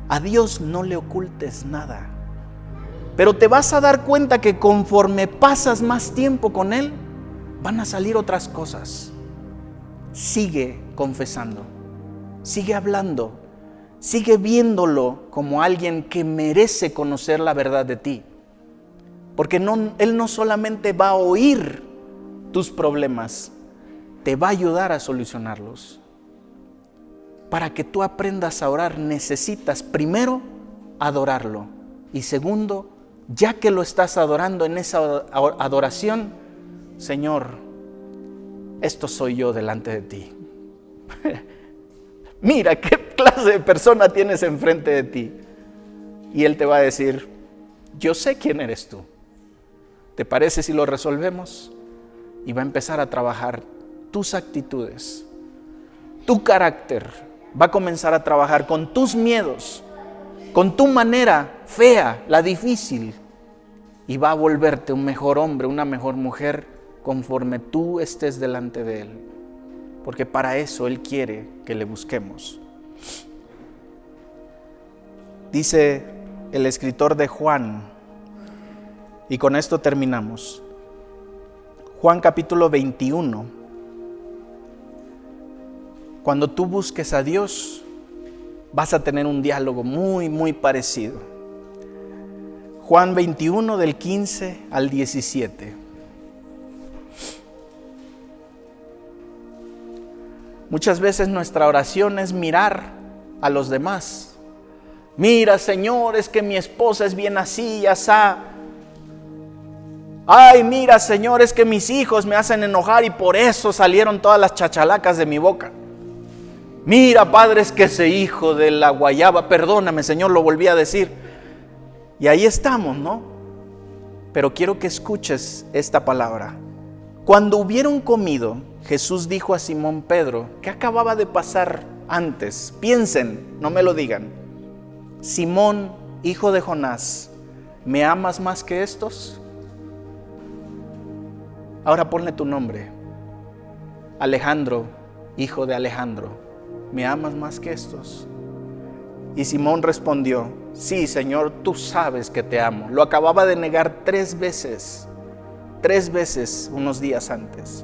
A Dios no le ocultes nada. Pero te vas a dar cuenta que conforme pasas más tiempo con Él, van a salir otras cosas. Sigue confesando, sigue hablando, sigue viéndolo como alguien que merece conocer la verdad de ti. Porque Él no solamente va a oír tus problemas, te va a ayudar a solucionarlos. Para que tú aprendas a orar, necesitas primero adorarlo. Y segundo, ya que lo estás adorando en esa adoración, Señor, esto soy yo delante de ti. Mira qué clase de persona tienes enfrente de ti. Y Él te va a decir, yo sé quién eres tú. ¿Te parece si lo resolvemos? Y va a empezar a trabajar tus actitudes, tu carácter. Va a comenzar a trabajar con tus miedos, con tu manera fea, la difícil. Y va a volverte un mejor hombre, una mejor mujer, conforme tú estés delante de Él. Porque para eso Él quiere que le busquemos. Dice el escritor de Juan, y con esto terminamos. Juan capítulo 21. Cuando tú busques a Dios, vas a tener un diálogo muy, muy parecido. Juan 21 del 15 al 17. Muchas veces nuestra oración es mirar a los demás. Mira, Señor, es que mi esposa es bien así y asá. Ay, mira, Señor, es que mis hijos me hacen enojar y por eso salieron todas las chachalacas de mi boca. Mira, Padre, es que ese hijo de la guayaba, perdóname, Señor, lo volví a decir. Y ahí estamos, ¿no? Pero quiero que escuches esta palabra. Cuando hubieron comido, Jesús dijo a Simón Pedro, ¿qué acababa de pasar antes? Piensen, no me lo digan. Simón, hijo de Jonás, ¿me amas más que estos? Ahora ponle tu nombre. Alejandro, hijo de Alejandro, ¿me amas más que estos? Y Simón respondió, sí, Señor, tú sabes que te amo. Lo acababa de negar 3 veces unos días antes.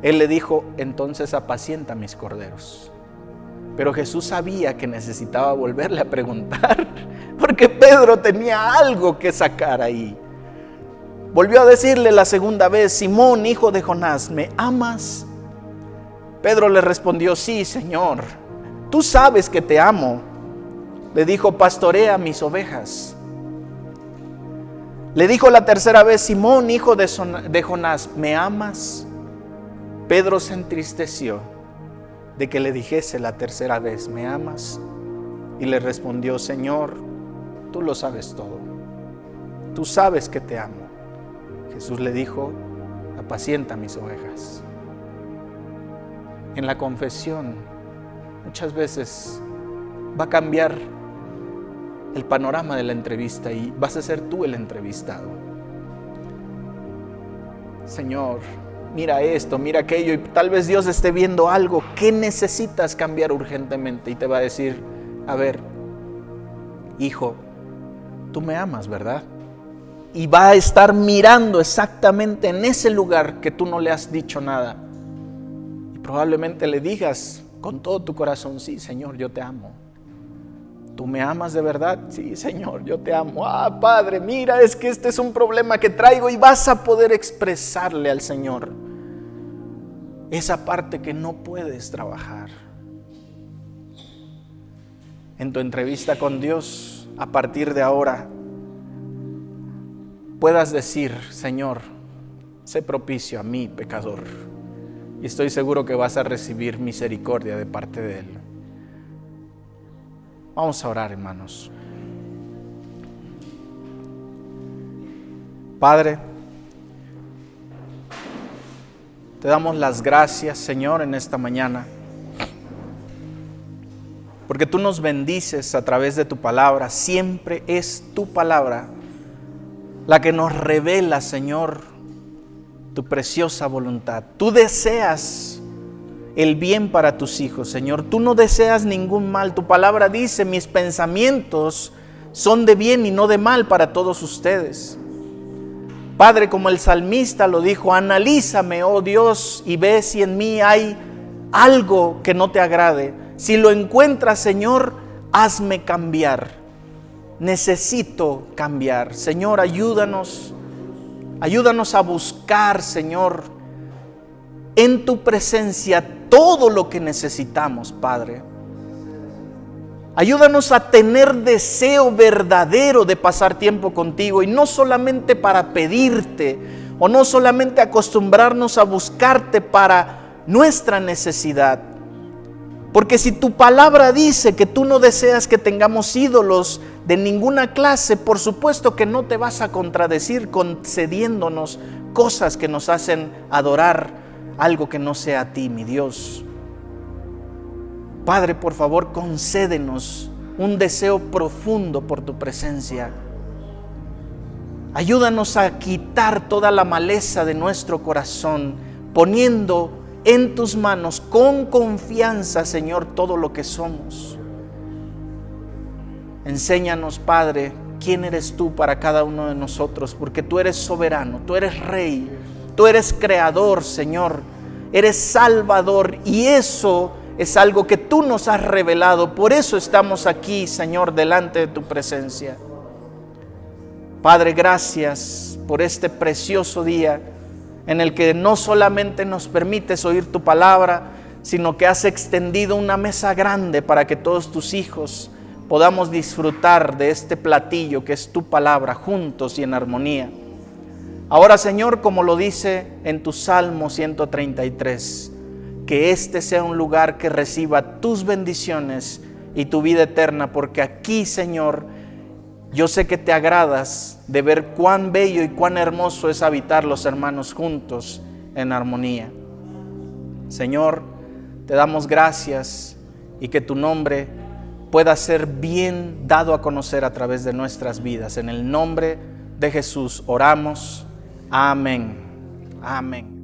Él le dijo, entonces apacienta mis corderos. Pero Jesús sabía que necesitaba volverle a preguntar, porque Pedro tenía algo que sacar ahí. Volvió a decirle la segunda vez, Simón, hijo de Jonás, ¿me amas? Pedro le respondió, sí, Señor, tú sabes que te amo. Le dijo, pastorea mis ovejas. Le dijo la tercera vez, Simón, hijo de Jonás, ¿me amas? Pedro se entristeció de que le dijese la tercera vez, ¿me amas? Y le respondió, Señor, tú lo sabes todo. Tú sabes que te amo. Jesús le dijo, apacienta mis ovejas. En la confesión, muchas veces va a cambiar el panorama de la entrevista y vas a ser tú el entrevistado. Señor, mira esto, mira aquello, y tal vez Dios esté viendo algo que necesitas cambiar urgentemente y te va a decir, a ver, hijo, tú me amas, ¿verdad? Y va a estar mirando exactamente en ese lugar que tú no le has dicho nada. Y probablemente le digas con todo tu corazón, sí, Señor, yo te amo. ¿Tú me amas de verdad? Sí, Señor, yo te amo. Ah, Padre, mira, es que este es un problema que traigo, y vas a poder expresarle al Señor esa parte que no puedes trabajar. En tu entrevista con Dios, a partir de ahora, puedas decir, Señor, sé propicio a mí, pecador. Y estoy seguro que vas a recibir misericordia de parte de Él. Vamos a orar, hermanos. Padre, te damos las gracias, Señor, en esta mañana, porque tú nos bendices a través de tu palabra. Siempre es tu palabra la que nos revela, Señor, tu preciosa voluntad. Tú deseas el bien para tus hijos, Señor. Tú no deseas ningún mal. Tu palabra dice: mis pensamientos son de bien y no de mal para todos ustedes. Padre, como el salmista lo dijo: analízame, oh Dios, y ve si en mí hay algo que no te agrade. Si lo encuentras, Señor, hazme cambiar. Necesito cambiar. Señor, ayúdanos a buscar, Señor, en tu presencia todo lo que necesitamos, Padre. Ayúdanos a tener deseo verdadero de pasar tiempo contigo, y no solamente para pedirte, o no solamente acostumbrarnos a buscarte para nuestra necesidad. Porque si tu palabra dice que tú no deseas que tengamos ídolos de ninguna clase, por supuesto que no te vas a contradecir concediéndonos cosas que nos hacen adorar algo que no sea a ti, mi Dios. Padre, por favor, concédenos un deseo profundo por tu presencia. Ayúdanos a quitar toda la maleza de nuestro corazón, poniendo en tus manos con confianza, Señor, todo lo que somos. Enséñanos, Padre, quién eres tú para cada uno de nosotros, porque tú eres soberano, tú eres Rey, tú eres Creador, Señor, eres Salvador, y eso es algo que tú nos has revelado. Por eso estamos aquí, Señor, delante de tu presencia. Padre, gracias por este precioso día en el que no solamente nos permites oír tu palabra, sino que has extendido una mesa grande para que todos tus hijos podamos disfrutar de este platillo que es tu palabra, juntos y en armonía. Ahora, Señor, como lo dice en tu Salmo 133, que este sea un lugar que reciba tus bendiciones y tu vida eterna, porque aquí, Señor, yo sé que te agradas de ver cuán bello y cuán hermoso es habitar los hermanos juntos en armonía. Señor, te damos gracias, y que tu nombre pueda ser bien dado a conocer a través de nuestras vidas. En el nombre de Jesús oramos. Amén. Amén.